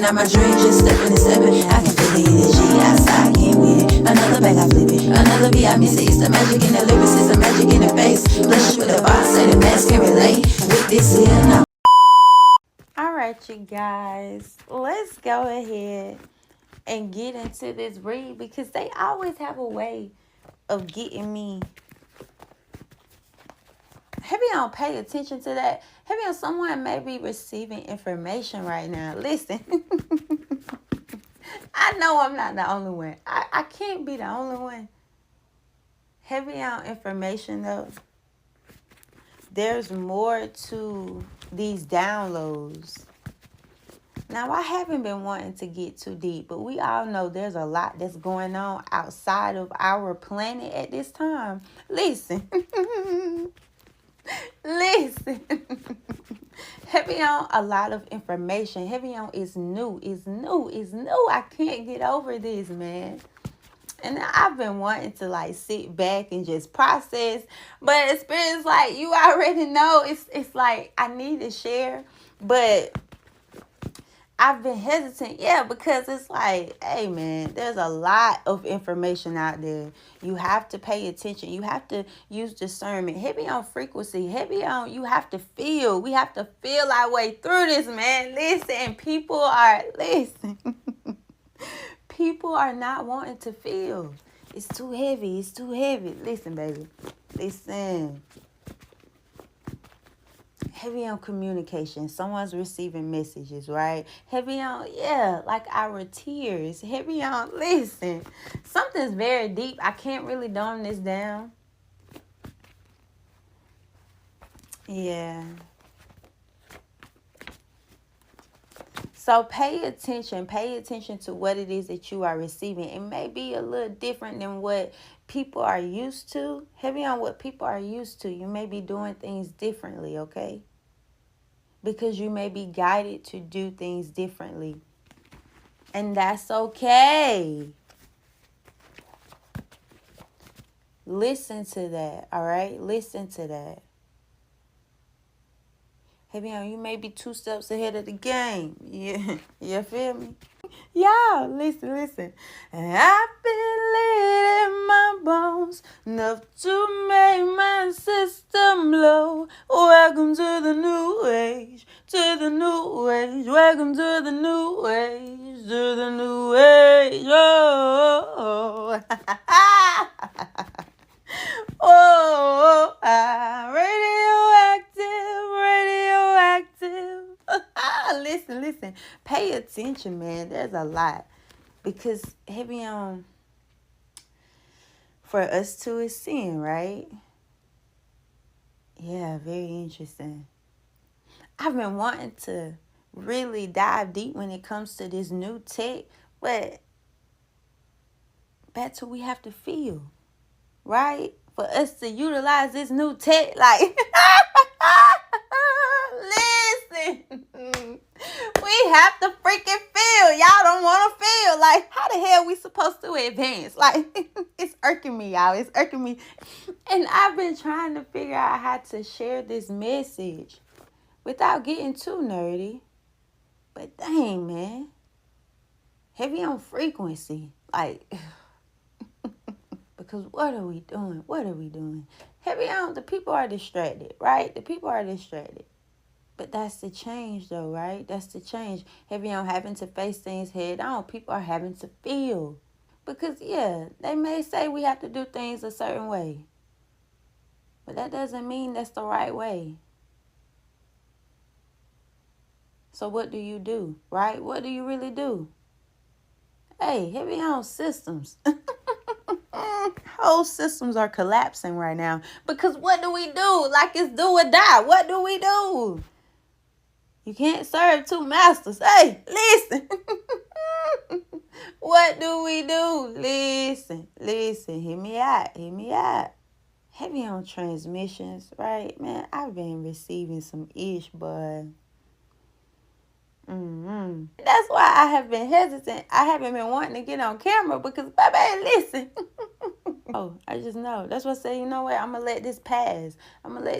out my dream, just stepping and stepping. I can feel the energy outside, get with it. Another bag, I flip it. Another beat, I miss it. It's the magic in the lyrics, it's the magic in the bass. Blush with the boss, say the mask can relate. With this here, now. Alright, you guys, let's go ahead and get into this read, because they always have a way of getting me. Have you don't pay attention to that? Have you someone may be receiving information right now? Listen. I know I'm not the only one. I can't be the only one. Heavy on information though. There's more to these downloads. Now, I haven't been wanting to get too deep, but we all know there's a lot that's going on outside of our planet at this time. Listen. Listen. Heavy on a lot of information. Heavy on is new. It's new. It's new. I can't get over this, man. And I've been wanting to like sit back and just process. But experience, like you already know, it's like I need to share. But I've been hesitant, because it's like, hey, man, there's a lot of information out there. You have to pay attention. You have to use discernment. Heavy on frequency. Heavy on, you have to feel. We have to feel our way through this, man. Listen, people are not wanting to feel. It's too heavy. It's too heavy. Listen, baby. Listen. Heavy on communication. Someone's receiving messages, right? Heavy on, like our tears. Heavy on, listen. Something's very deep. I can't really dumb this down. Yeah. So pay attention. Pay attention to what it is that you are receiving. It may be a little different than what people are used to. Heavy on what people are used to. You may be doing things differently, okay? Because you may be guided to do things differently. And that's okay. Listen to that, all right? Listen to that. Heavy on, you may be 2 steps ahead of the game. Yeah, you feel me? Yeah, listen. I feel it in my bones, enough to make my system blow. Welcome to the new age, to the new age. Welcome to the new age, to the new age. Oh, radioactive. Listen. Pay attention, man. There's a lot. Because heavy on, for us to is sin, right? Yeah, very interesting. I've been wanting to really dive deep when it comes to this new tech, but back to we have to feel, right? For us to utilize this new tech, like, listen, we have to freaking feel. Y'all don't want to feel. Like, how the hell we supposed to advance? Like, it's irking me, y'all. It's irking me. And I've been trying to figure out how to share this message without getting too nerdy. But dang, man. Heavy on frequency. Like, because what are we doing? What are we doing? Heavy on, the people are distracted, right? The people are distracted. But that's the change, though, right? That's the change. Heavy on having to face things head on. People are having to feel. Because, they may say we have to do things a certain way. But that doesn't mean that's the right way. So what do you do, right? What do you really do? Hey, heavy on systems. Whole systems are collapsing right now. Because what do we do? Like it's do or die. What do we do? You can't serve 2 masters. Hey, listen. What do we do? Listen. Hear me out. Heavy on transmissions, right? Man, I've been receiving some ish, boy. That's why I have been hesitant. I haven't been wanting to get on camera because, baby, listen. Oh, I just know. That's why I say, you know what? I'm going to let this pass. And I'm going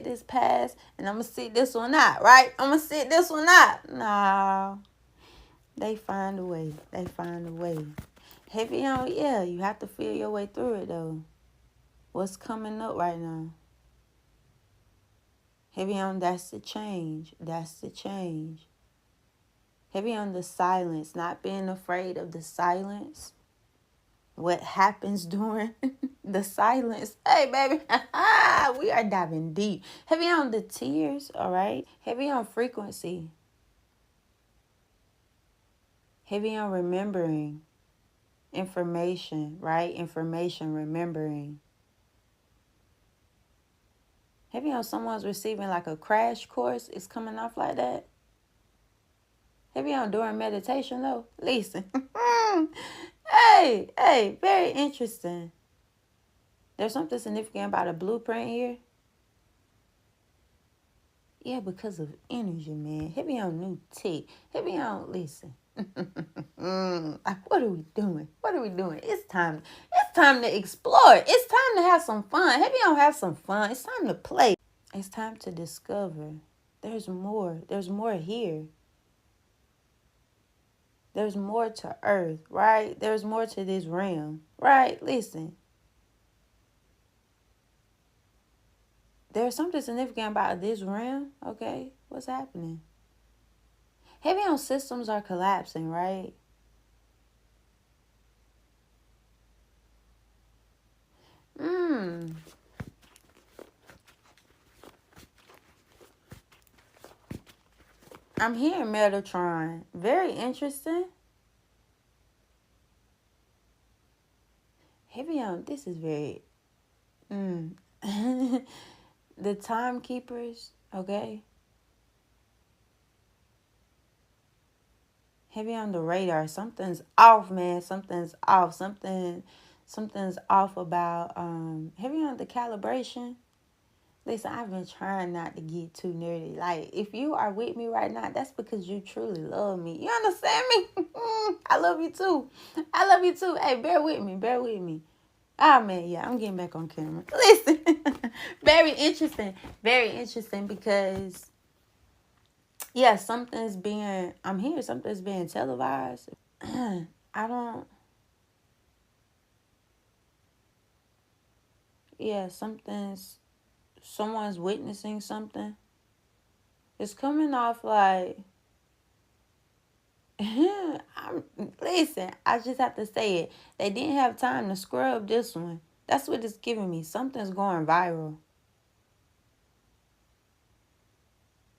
to sit this one out, right? I'm going to sit this one out. No. They find a way. They find a way. Heavy on, yeah, you have to feel your way through it though. What's coming up right now? Heavy on, that's the change. That's the change. Heavy on the silence, not being afraid of the silence. What happens during the silence? Hey, baby, we are diving deep. Heavy on the tears, all right? Heavy on frequency. Heavy on remembering information, right? Information, remembering. Heavy on someone's receiving like a crash course. It's coming off like that. Heavy on during meditation, though. Listen. Hey, very interesting. There's something significant about a blueprint here. Yeah, because of energy, man. Heavy on new tech. Heavy on, listen. What are we doing? What are we doing? It's time. It's time to explore. It's time to have some fun. Heavy on have some fun. It's time to play. It's time to discover. There's more. There's more here. There's more to earth, right? There's more to this realm, right? Listen. There's something significant about this realm, okay? What's happening? Heavy on systems are collapsing, right? I'm hearing Metatron. Very interesting. Heavy on, this is very... The timekeepers, okay? Heavy on the radar. Something's off, man. Something's off. Something's off about heavy on the calibration. Listen, I've been trying not to get too nerdy. Like, if you are with me right now, that's because you truly love me. You understand me? I love you too. I love you too. Hey, bear with me. Bear with me. Ah, man, yeah, I'm getting back on camera. Listen, very interesting. Very interesting because, yeah, I'm here, something's being televised. I don't, yeah, someone's witnessing something. It's coming off like, listen, I just have to say it. They didn't have time to scrub this one. That's what it's giving me. Something's going viral.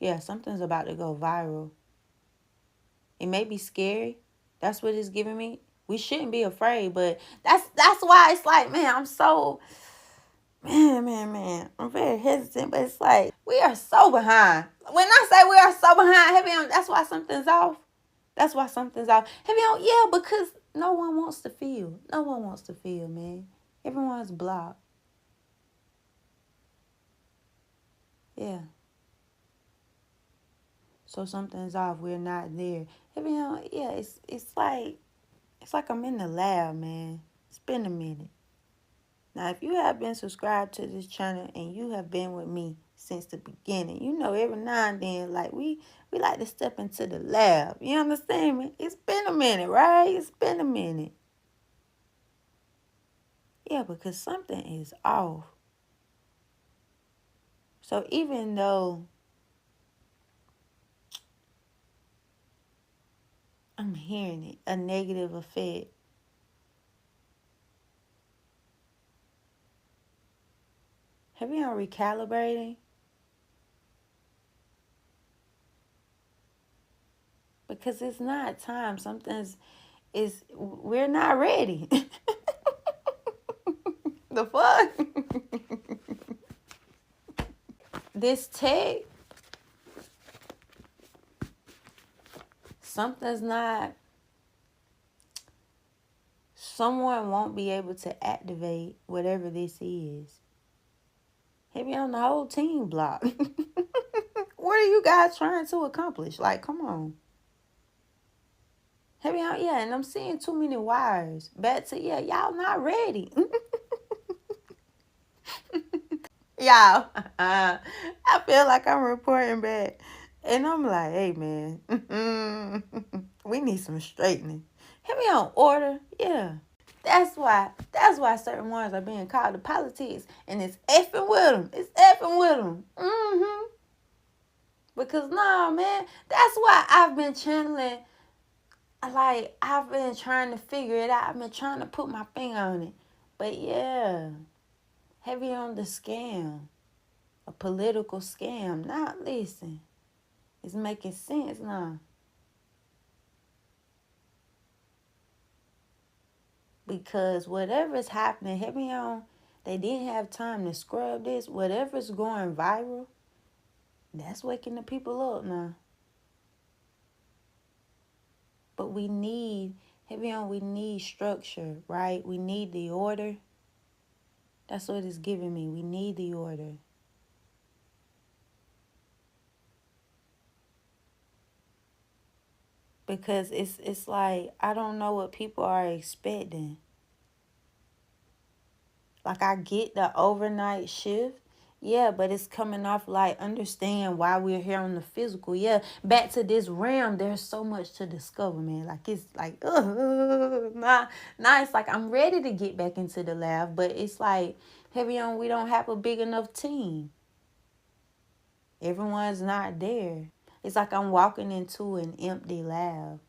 Yeah, something's about to go viral. It may be scary. That's what it's giving me. We shouldn't be afraid, but that's why it's like, man, I'm so, man. I'm very hesitant, but it's like, we are so behind. When I say we are so behind, heavy on, that's why something's off. That's why something's off. Heavy on, yeah, because no one wants to feel. No one wants to feel, man. Everyone's blocked. Yeah. So something's off. We're not there. Heavy on, yeah, it's like I'm in the lab, man. It's been a minute. Now, if you have been subscribed to this channel and you have been with me since the beginning, you know every now and then, like, we like to step into the lab. You understand me? It's been a minute, right? It's been a minute. Yeah, because something is off. So even though I'm hearing it, a negative effect, have you been recalibrating? Because it's not time. We're not ready. The fuck? This tech, someone won't be able to activate whatever this is. Maybe on the whole team block. What are you guys trying to accomplish? Like, come on. Heavy on, yeah, and I'm seeing too many wires. Back to, yeah, y'all not ready. Y'all, I feel like I'm reporting back. And I'm like, hey, man, We need some straightening. Hit me on order. Yeah. That's why certain ones are being called to politics. And it's effing with them. It's effing with them. Mm-hmm. Because, nah, man, that's why I've been channeling. Like, I've been trying to figure it out. I've been trying to put my finger on it. But, yeah, heavy on the scam. A political scam. Now, listen. It's making sense now. Because whatever's happening, heavy on, they didn't have time to scrub this. Whatever's going viral, that's waking the people up now. But we need, heavy on, we need structure, right? We need the order. That's what it's giving me. We need the order. Because it's like, I don't know what people are expecting. Like, I get the overnight shift. Yeah, but it's coming off like, understand why we're here on the physical. Yeah, back to this realm, there's so much to discover, man. Like, it's like, nah, it's like, I'm ready to get back into the lab. But it's like, heavy on, we don't have a big enough team. Everyone's not there. It's like I'm walking into an empty lab.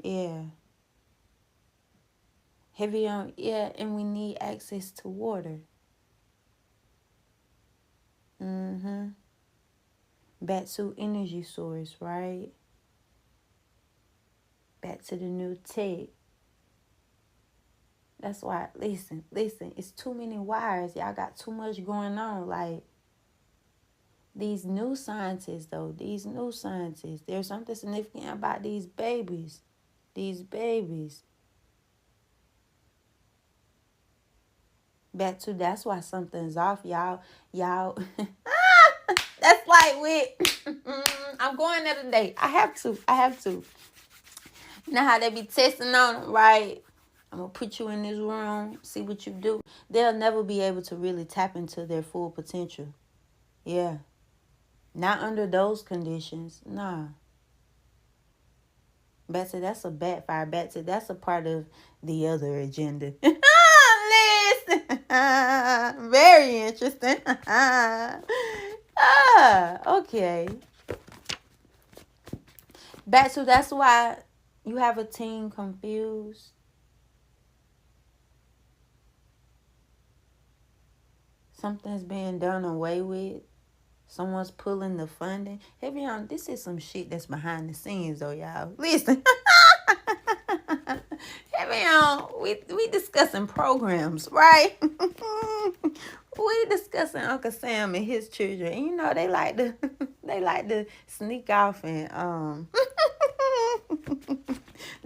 Yeah. Heavy on, yeah, and we need access to water. Mm-hmm. Back to energy source, right? Back to the new tech. That's why, listen, it's too many wires. Y'all got too much going on. Like, these new scientists, though, there's something significant about these babies. Back to, that's why something's off, y'all. That's like with, I'm going there today. I have to. You know how they be testing on them, right? I'm going to put you in this room, see what you do. They'll never be able to really tap into their full potential. Yeah. Not under those conditions. Nah. Betsy, that's a backfire. Betsy, that's a part of the other agenda. Listen. Very interesting. Okay. Betsy, that's why you have a team confused. Something's being done away with. Someone's pulling the funding. Heavy on, this is some shit that's behind the scenes, though, y'all. Listen. Heavy on, we discussing programs, right? We discussing Uncle Sam and his children. And, you know, they like to sneak off and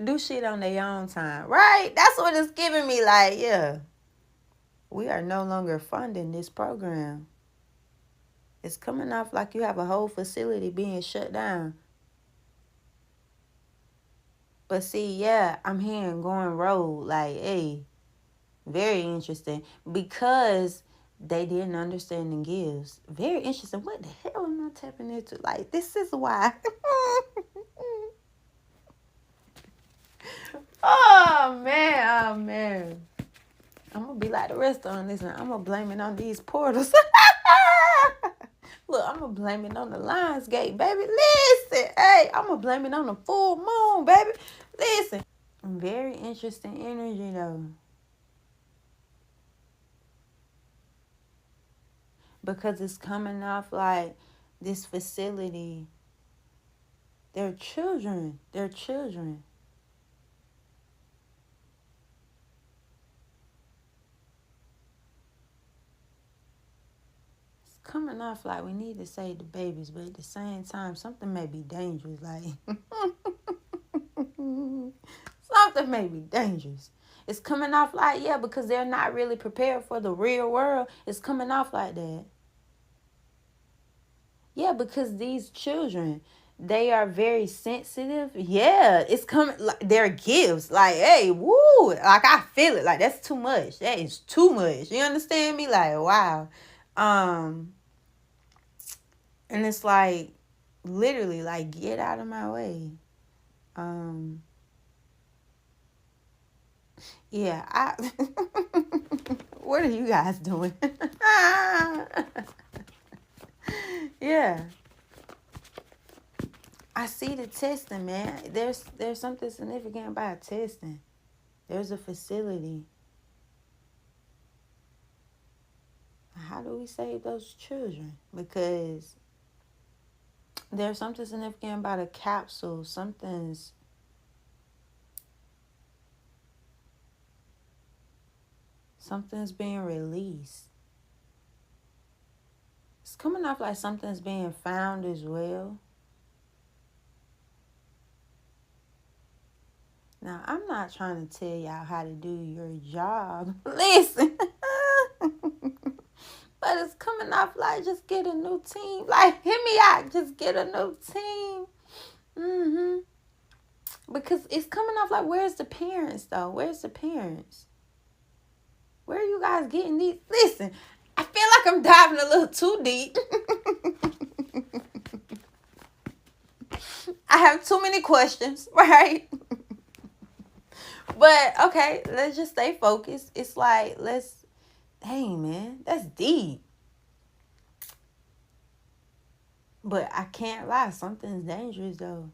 do shit on their own time, right? That's what it's giving me. Like, yeah, we are no longer funding this program. It's coming off like you have a whole facility being shut down. But see, yeah, I'm hearing going rogue. Like, hey, very interesting. Because they didn't understand the gifts. Very interesting. What the hell am I tapping into? Like, this is why. Oh, man. I'm going to be like the rest of them. Listen, I'm going to blame it on these portals. Look, I'm going to blame it on the Lionsgate, baby. Listen, hey, I'm going to blame it on the full moon, baby. Listen. Very interesting energy, though. Because it's coming off like this facility. They're children. Coming off like we need to save the babies, but at the same time, something may be dangerous. Like, something may be dangerous. It's coming off like, yeah, because they're not really prepared for the real world. It's coming off like that. Yeah, because these children, they are very sensitive. Yeah, it's coming, like, their gifts. Like, hey, woo, like, I feel it. Like, that's too much. That is too much. You understand me? Like, wow. And it's like, Literally, like, get out of my way. Yeah, what are you guys doing? Yeah. I see the testing, man. There's something significant about testing. There's a facility. How do we save those children? Because there's something significant about a capsule. Something's being released. It's coming off like something's being found as well. Now, I'm not trying to tell y'all how to do your job. Listen. But it's coming off like, just get a new team. Like, hear me out. Just get a new team. Because it's coming off like, where's the parents, though? Where's the parents? Where are you guys getting these? Listen, I feel like I'm diving a little too deep. I have too many questions, right? But, okay, let's just stay focused. It's like, dang, man, that's deep. But I can't lie, something's dangerous, though.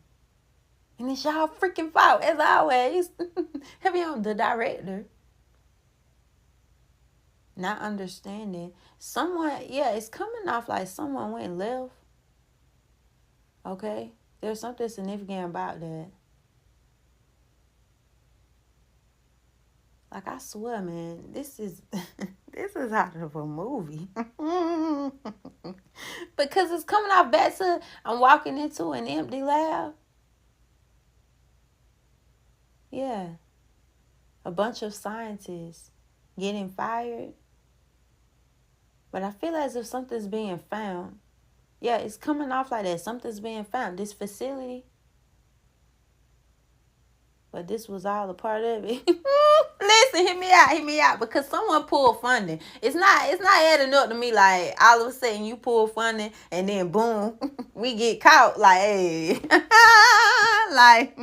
And it's y'all freaking fault, as always. Heavy on the director. Not understanding. It's coming off like someone went left. Okay? There's something significant about that. Like, I swear, man, this is out of a movie. Because it's coming off back to, I'm walking into an empty lab. Yeah. A bunch of scientists getting fired. But I feel as if something's being found. Yeah, it's coming off like that. Something's being found. This facility. But this was all a part of it. Listen, hear me out. Because someone pulled funding. It's not adding up to me like all of a sudden you pull funding and then boom, we get caught. Like, hey. Like,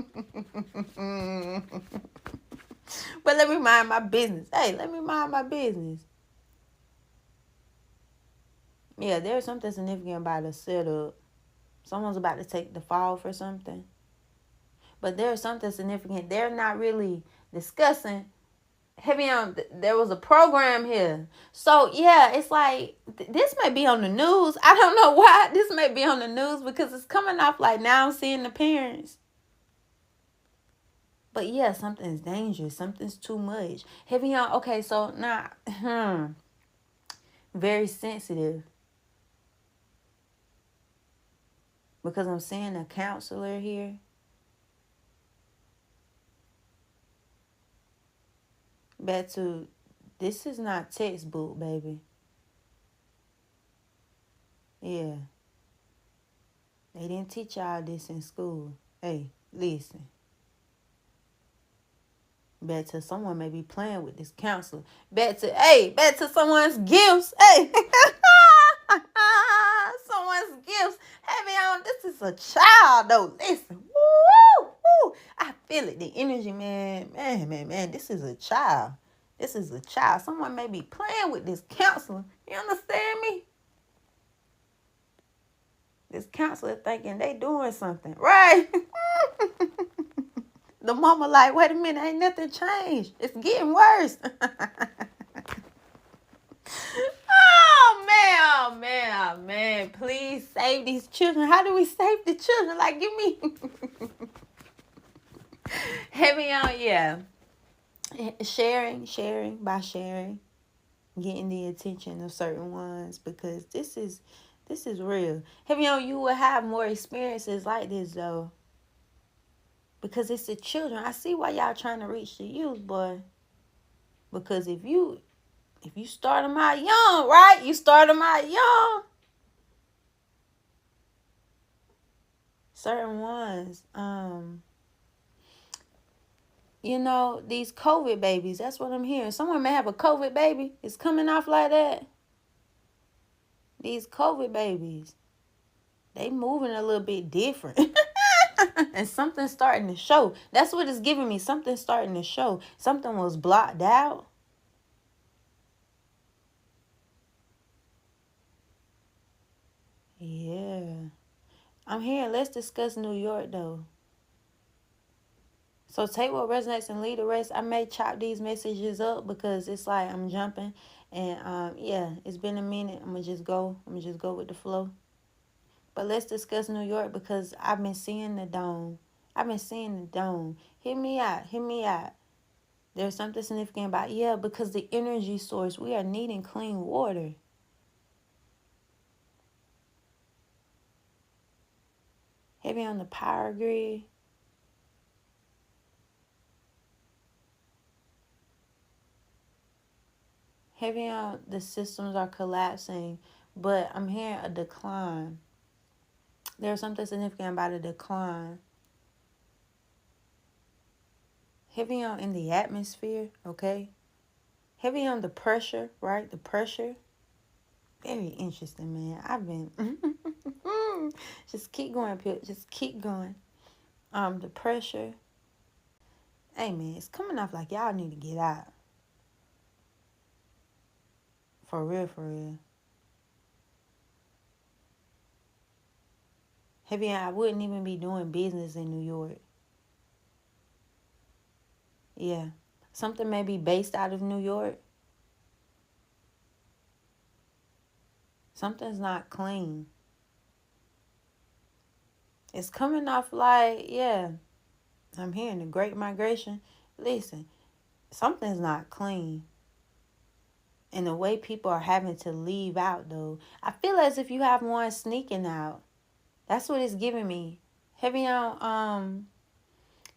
but let me mind my business. Hey, let me mind my business. Yeah, there's something significant about a setup. Someone's about to take the fall for something. But there's something significant. They're not really discussing. Heavy on, there was a program here. So, yeah, it's like, this may be on the news. I don't know why this may be on the news, because it's coming off like now I'm seeing the parents. But, yeah, something's dangerous. Something's too much. Heavy on, okay, so now, very sensitive. Because I'm seeing a counselor here. Back to, this is not textbook, baby. Yeah. They didn't teach y'all this in school. Hey, listen. Back to someone may be playing with this counselor. Back to someone's gifts. Hey. Someone's gifts. Heavy on, this is a child, though. Listen. Woo, woo. I feel it. The energy, man. Man. This is a child. This is a child. Someone may be playing with this counselor. You understand me? This counselor thinking they doing something. Right? The mama like, wait a minute, ain't nothing changed. It's getting worse. Oh, man. Please save these children. How do we save the children? Like, give me. Heavy on, yeah. Sharing. Getting the attention of certain ones, because this is real. Heavy on, you will have more experiences like this, though. Because it's the children. I see why y'all trying to reach the youth, boy. Because if you start them out young, right? You start them out young. Certain ones, these COVID babies. That's what I'm hearing. Someone may have a COVID baby. It's coming off like that. These COVID babies. They moving a little bit different. And something's starting to show. That's what it's giving me. Something's starting to show. Something was blocked out. Yeah. I'm here. Let's discuss New York, though. So take what resonates and leave the rest. I may chop these messages up because it's like I'm jumping. And yeah, it's been a minute. I'm gonna just go with the flow. But let's discuss New York because I've been seeing the dome. I've been seeing the dome. Hear me out. Hear me out. There's something significant about, yeah, because the energy source, we are needing clean water. Heavy on the power grid. Heavy on the systems are collapsing, but I'm hearing a decline. There's something significant about a decline. Heavy on in the atmosphere, okay? Heavy on the pressure, right? The pressure. Very interesting, man. I've been just keep going, Pip. Just keep going. The pressure. Hey man, it's coming off like y'all need to get out. For real, for real. Heavy on, I wouldn't even be doing business in New York. Yeah. Something may be based out of New York. Something's not clean. It's coming off like, yeah, I'm hearing the Great Migration. Listen, something's not clean. And the way people are having to leave out, though, I feel as if you have one sneaking out. That's what it's giving me. Heavy on,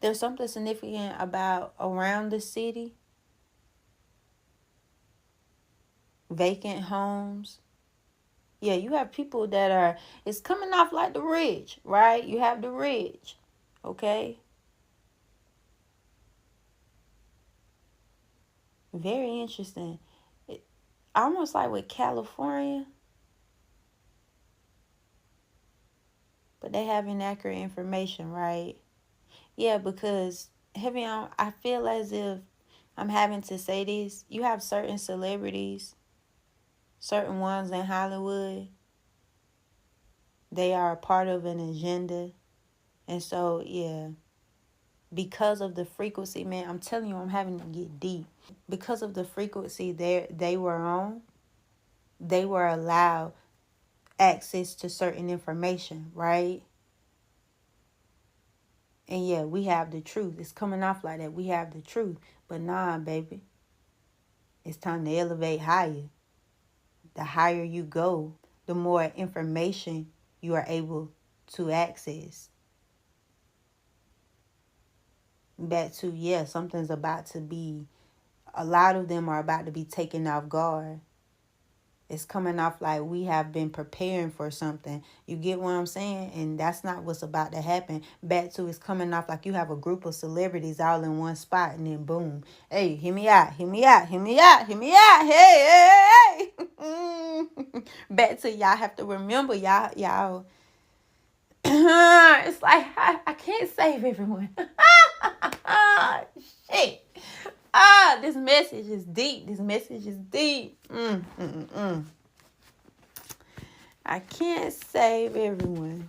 there's something significant about around the city. Vacant homes. Yeah, you have people that are, it's coming off like the rich, right? You have the rich, okay? Very interesting. It, almost like with California, but they have inaccurate information, right? Yeah, because heavy on, I feel as if I'm having to say this. You have certain celebrities, certain ones in Hollywood. They are a part of an agenda. And so, yeah, because of the frequency, man, I'm telling you, I'm having to get deep. Because of the frequency they were on, they were allowed access to certain information, right? And yeah, we have the truth. It's coming off like that. We have the truth. But nah, baby. It's time to elevate higher. The higher you go, the more information you are able to access. Back to, yeah, something's about to be, a lot of them are about to be taken off guard. It's coming off like we have been preparing for something. You get what I'm saying? And that's not what's about to happen. Back to, it's coming off like you have a group of celebrities all in one spot and then boom. Hey, hear me out, hear me out, hear me out, hear me out. Hey, hey, hey. Back to, y'all have to remember, y'all. It's like, I can't save everyone. Shit. This message is deep. This message is deep. I can't save everyone.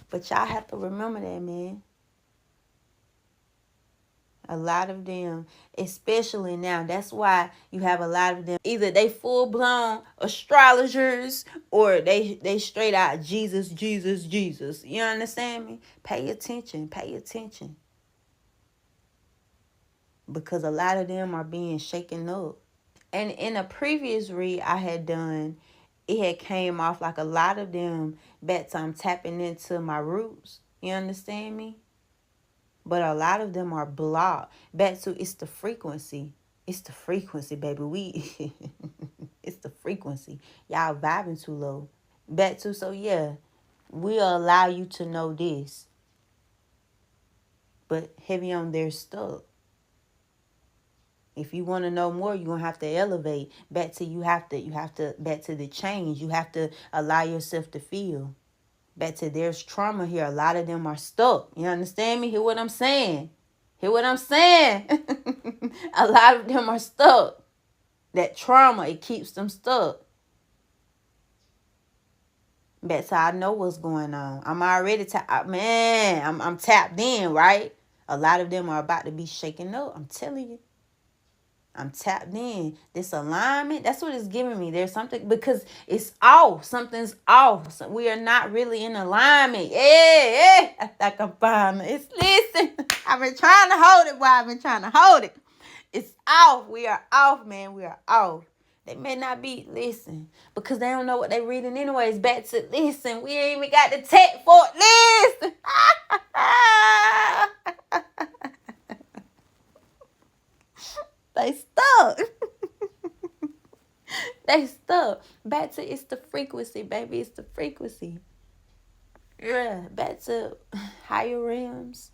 But y'all have to remember that, man. A lot of them, especially now, that's why you have a lot of them. Either they full-blown astrologers or they straight out Jesus, Jesus, Jesus. You understand me? Pay attention. Pay attention. Because a lot of them are being shaken up. And in a previous read I had done, it had came off like a lot of them bets I'm tapping into my roots. You understand me? But a lot of them are blocked. Back to, it's the frequency. It's the frequency, baby. It's the frequency. Y'all vibing too low. Back to, so yeah, we'll allow you to know this. But heavy on their stuff. If you want to know more, you're going to have to elevate. Back to, you have to, back to the change. You have to allow yourself to feel. Back to there's trauma here. A lot of them are stuck. You understand me? Hear what I'm saying? Hear what I'm saying? A lot of them are stuck. That trauma, it keeps them stuck. That's how I know what's going on. I'm already I'm tapped in, right? A lot of them are about to be shaken up. I'm telling you. I'm tapped in. This alignment, that's what it's giving me. There's something, because it's off. Something's off. So we are not really in alignment. Yeah. I think I'm fine. It's, listen, I've been trying to hold it, boy. I've been trying to hold it. It's off. We are off, man. We are off. They may not be, listen, because they don't know what they're reading anyways. Back to, listen, we ain't even got the tech for it. Listen. They stuck. They stuck. Back to, it's the frequency, baby. It's the frequency. Yeah. Back to higher realms.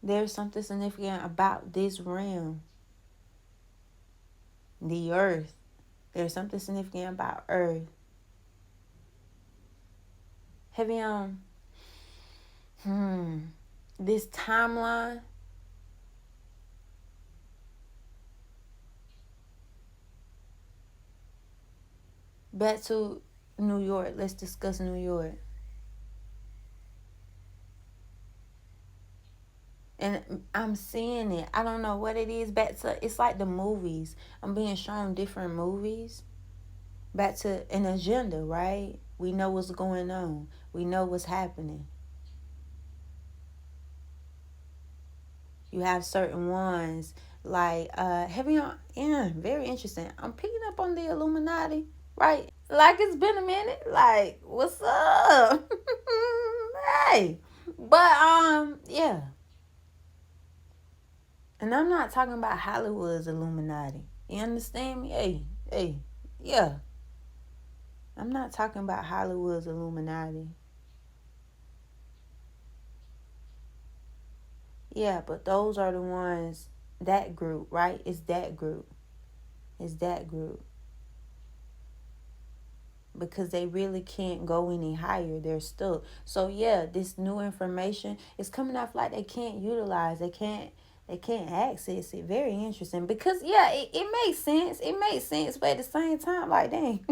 There's something significant about this realm. The earth. There's something significant about earth. Heavy on this timeline. Back to New York. Let's discuss New York. And I'm seeing it. I don't know what it is. Back to, it's like the movies. I'm being shown different movies. Back to an agenda, right? We know what's going on. We know what's happening. You have certain ones like heavy on, yeah, very interesting. I'm picking up on the Illuminati, right? Like, it's been a minute. Like, what's up? Hey. But yeah. And I'm not talking about Hollywood's Illuminati. You understand me? Hey, yeah. I'm not talking about Hollywood's Illuminati. Yeah, but those are the ones, that group, right? It's that group. It's that group. Because they really can't go any higher. They're stuck. So yeah, this new information is coming off like they can't utilize. They can't access it. Very interesting. Because yeah, it makes sense. It makes sense. But at the same time, like, dang.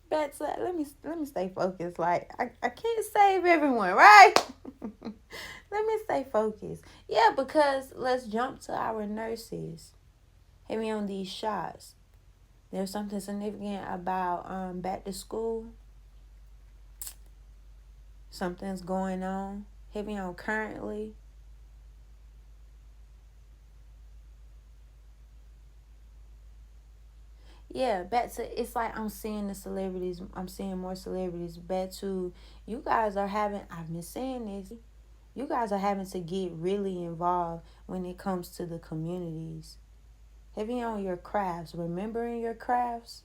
But let me stay focused. Like, I can't save everyone, right? Let me stay focused. Yeah, because let's jump to our nurses. Hit me on these shots. There's something significant about back to school. Something's going on. Hit me on currently. Yeah, back to, it's like I'm seeing the celebrities. I'm seeing more celebrities. Back to, you guys are having, I've been saying this, you guys are having to get really involved when it comes to the communities. Heavy on your crafts. Remembering your crafts.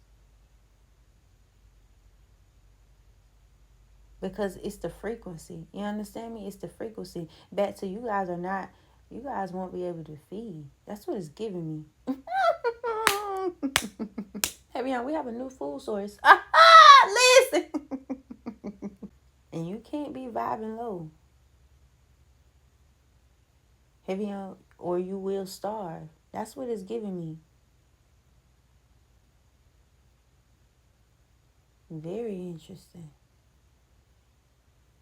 Because it's the frequency. You understand me? It's the frequency. Back to, you guys are not, you guys won't be able to feed. That's what it's giving me. Heavy on, we have a new food source. Listen. And you can't be vibing low. Heavy on, or you will starve. That's what it's giving me. Very interesting.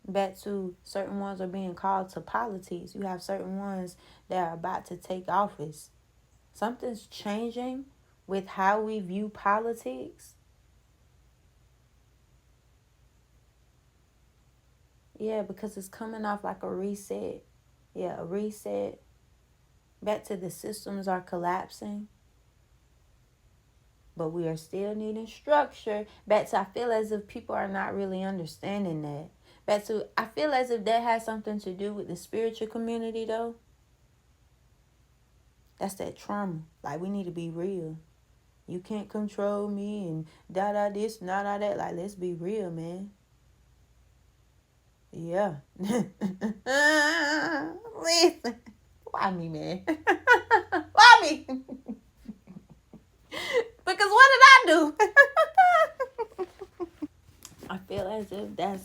Back to, certain ones are being called to politics. You have certain ones that are about to take office. Something's changing with how we view politics. Yeah, because it's coming off like a reset. Yeah, a reset. Back to, the systems are collapsing. But we are still needing structure. Back to, I feel as if people are not really understanding that. Back to, I feel as if that has something to do with the spiritual community, though. That's that trauma. Like, we need to be real. You can't control me and da this, da that. Like, let's be real, man. Yeah. Listen. Why me, man? Why me? do. I feel as if that's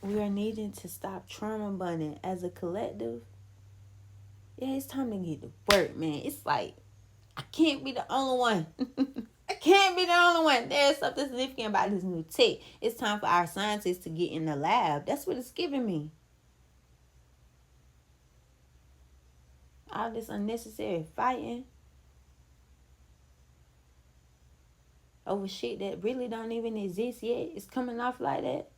we are needing to stop trauma bonding as a collective. Yeah, it's time to get to work, man. It's like I can't be the only one. I can't be the only one. There's something significant about this new tech. It's time for our scientists to get in the lab. That's what it's giving me. All this unnecessary fighting over shit that really don't even exist yet. It's coming off like that.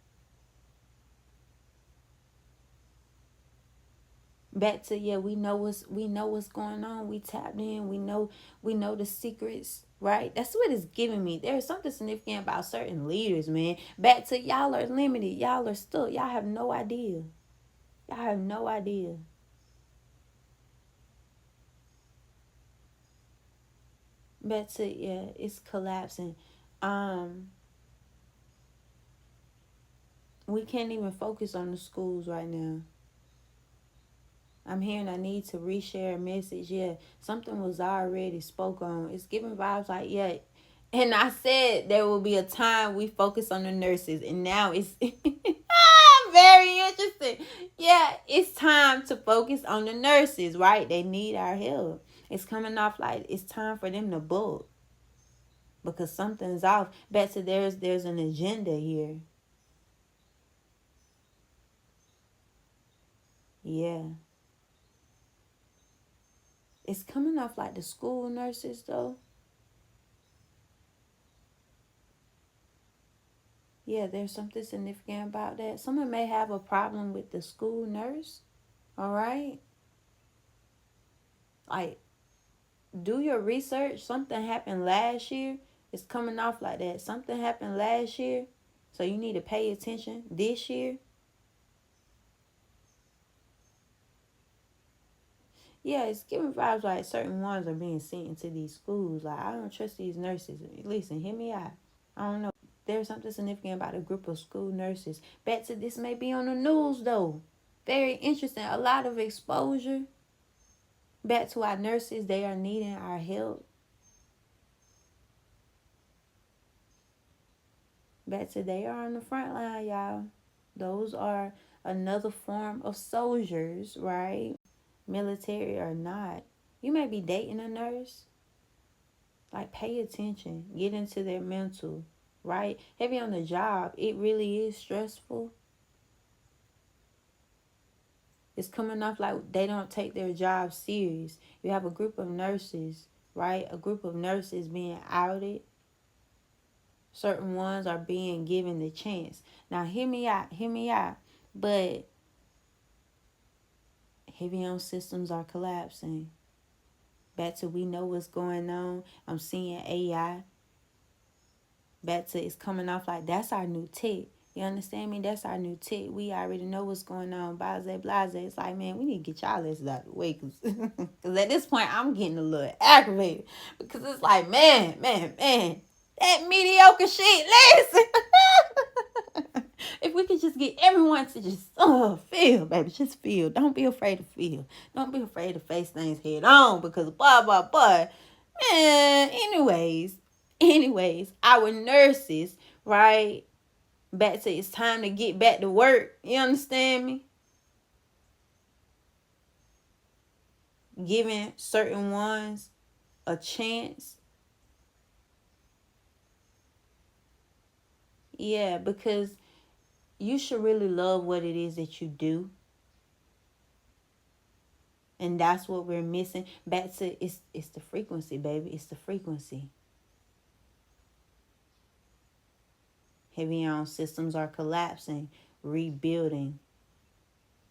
Back to we know what's going on. We tapped in. We know the secrets, right? That's what it's giving me. There's something significant about certain leaders, man. Back to y'all are limited. Y'all are stuck. Y'all have no idea. Y'all have no idea. Back to it's collapsing. We can't even focus on the schools right now. I'm hearing I need to reshare a message. Yeah, something was already spoke on. It's giving vibes like, and I said there will be a time we focus on the nurses, and now it's very interesting. Yeah, it's time to focus on the nurses, right? They need our help. It's coming off like it's time for them to book because something's off. Betsy, there's an agenda here. Yeah. It's coming off like the school nurses, though. Yeah, there's something significant about that. Someone may have a problem with the school nurse, all right? Like, do your research. Something happened last year. It's coming off like that. Something happened last year, so you need to pay attention this year. Yeah, it's giving vibes like certain ones are being sent into these schools. Like, I don't trust these nurses. Listen, hear me out. I don't know. There's something significant about a group of school nurses. Bet to this may be on the news, though. Very interesting. A lot of exposure. Back to our nurses, they are needing our help. Back to they are on the front line, y'all. Those are another form of soldiers, right? Military or not. You may be dating a nurse. Like, pay attention. Get into their mental, right? Heavy on the job. It really is stressful. It's coming off like they don't take their job serious. You have a group of nurses, right? A group of nurses being outed. Certain ones are being given the chance. Now, hear me out. But heavy on systems are collapsing. Back to we know what's going on. I'm seeing AI. Back to it's coming off like that's our new tech. You understand me? That's our new tech. We already know what's going on. Blase. It's like, man, we need to get y'all asses out of the way. Because at this point, I'm getting a little aggravated. Because it's like, man. That mediocre shit, listen. If we could just get everyone to just feel, baby. Just feel. Don't be afraid to feel. Don't be afraid to face things head on. Because blah, blah, blah. Man, anyways, our nurses, right? Back to it's time to get back to work. You understand me? Giving certain ones a chance. Yeah, because you should really love what it is that you do. And that's what we're missing. Back to it's the frequency, baby. It's the frequency. Heavy on systems are collapsing, rebuilding.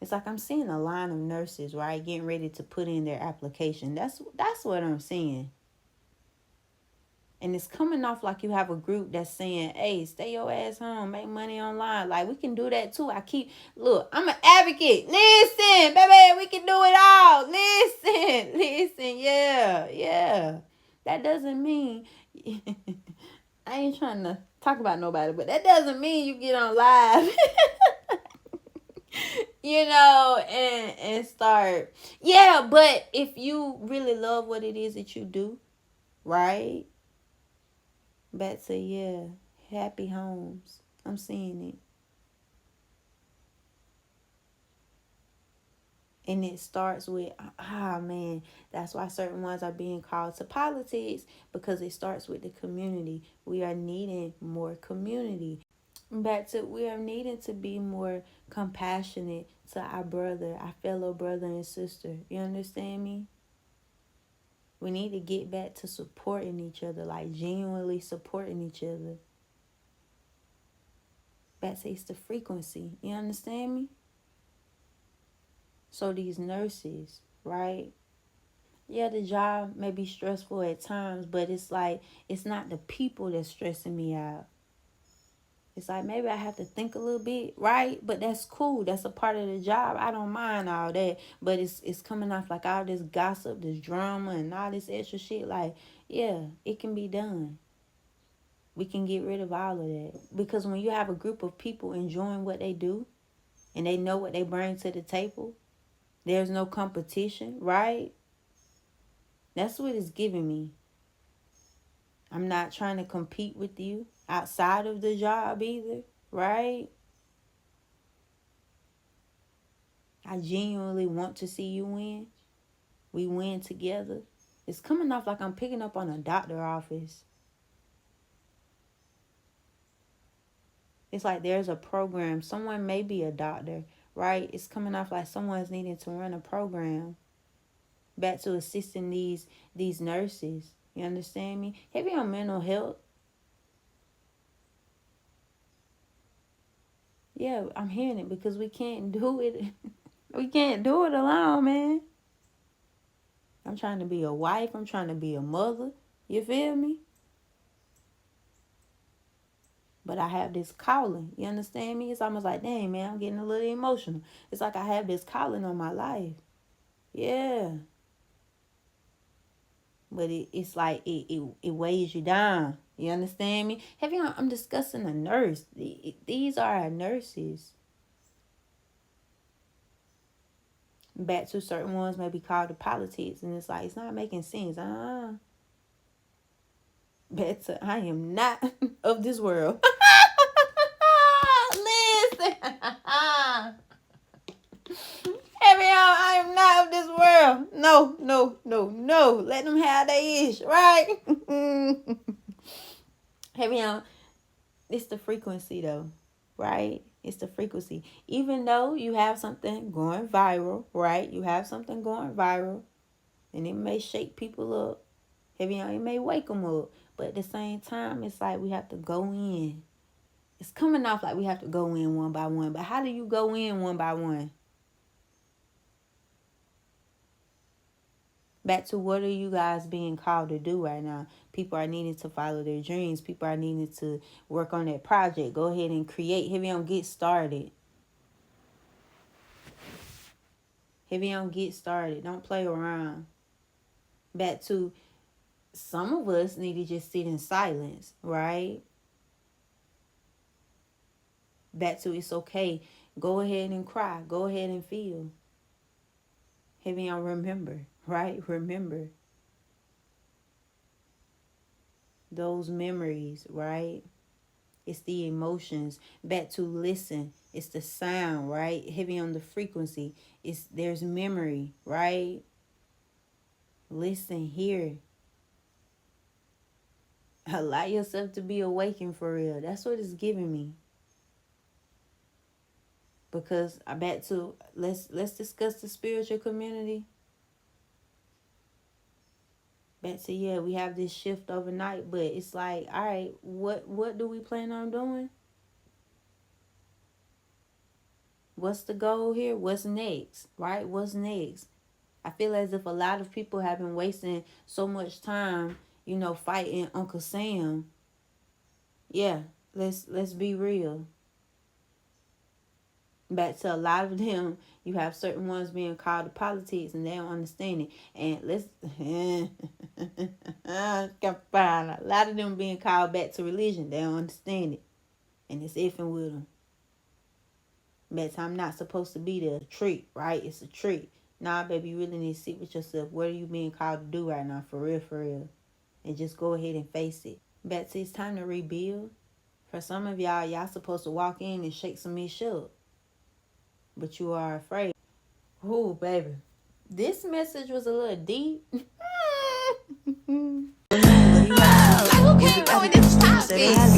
It's like I'm seeing a line of nurses, right, getting ready to put in their application. That's what I'm seeing. And it's coming off like you have a group that's saying, hey, stay your ass home, make money online. Like, we can do that too. I'm an advocate. Listen, baby, we can do it all. Listen, yeah. That doesn't mean, I ain't trying to talk about nobody, but that doesn't mean you get on live. And start. Yeah, but if you really love what it is that you do, right? Back to, yeah, happy homes. I'm seeing it. And it starts with, man, that's why certain ones are being called to politics, because it starts with the community. We are needing more community. Back to, we are needing to be more compassionate to our brother, our fellow brother and sister. You understand me? We need to get back to supporting each other, like genuinely supporting each other. Back to, it's the frequency. You understand me? So these nurses, right? Yeah, the job may be stressful at times, but it's like, it's not the people that's stressing me out. It's like, maybe I have to think a little bit, right? But that's cool. That's a part of the job. I don't mind all that. But it's coming off like all this gossip, this drama, and all this extra shit. Like, yeah, it can be done. We can get rid of all of that. Because when you have a group of people enjoying what they do, and they know what they bring to the table, there's no competition, right? That's what it's giving me. I'm not trying to compete with you outside of the job either, right? I genuinely want to see you win. We win together. It's coming off like I'm picking up on a doctor office. It's like there's a program. Someone may be a doctor, right? It's coming off like someone's needing to run a program. Back to assisting these nurses. You understand me? Heavy on mental health. Yeah, I'm hearing it because we can't do it. We can't do it alone, man. I'm trying to be a wife. I'm trying to be a mother. You feel me? But I have this calling. You understand me? It's almost like, dang, man, I'm getting a little emotional. It's like I have this calling on my life. Yeah. But it's like it weighs you down. You understand me? I'm discussing a nurse. These are our nurses. Back to certain ones may be called to politics. And it's like, it's not making sense. Back to, I am not of this world. Listen. I am not of this world. No, no, no, no. Let them have their ish, right? It's the frequency though, right? It's the frequency. Even though you have something going viral, right? You have something going viral, and it may shake people up. It may wake them up. But at the same time, it's like we have to go in. It's coming off like we have to go in one by one. But how do you go in one by one? Back to, what are you guys being called to do right now? People are needing to follow their dreams. People are needing to work on that project. Go ahead and create. Get started. Get started. Don't play around. Back to, some of us need to just sit in silence, right? Back to, it's okay. Go ahead and cry. Go ahead and feel. Remember, right? Remember those memories, right? It's the emotions. Back to, listen. It's the sound, right? Heavy on the frequency. There's memory, right? Listen, hear. Allow yourself to be awakened for real. That's what it's giving me. Because I back to, let's discuss the spiritual community. Back to, yeah, we have this shift overnight, but it's like, all right, what do we plan on doing? What's the goal here? What's next? Right? What's next? I feel as if a lot of people have been wasting so much time, fighting Uncle Sam. Yeah, let's be real. Back to, a lot of them, you have certain ones being called to politics and they don't understand it. And let's fine. A lot of them being called back to religion, they don't understand it. And it's effing with them. But I'm not supposed to be there. It's a treat, right? It's a treat. Nah, baby, you really need to sit with yourself. What are you being called to do right now? For real, for real. and just go ahead and face it. Betsy, it's time to rebuild. For some of y'all supposed to walk in and shake some ish up, but you are afraid. Ooh, baby. This message was a little deep. Who came up with this topic?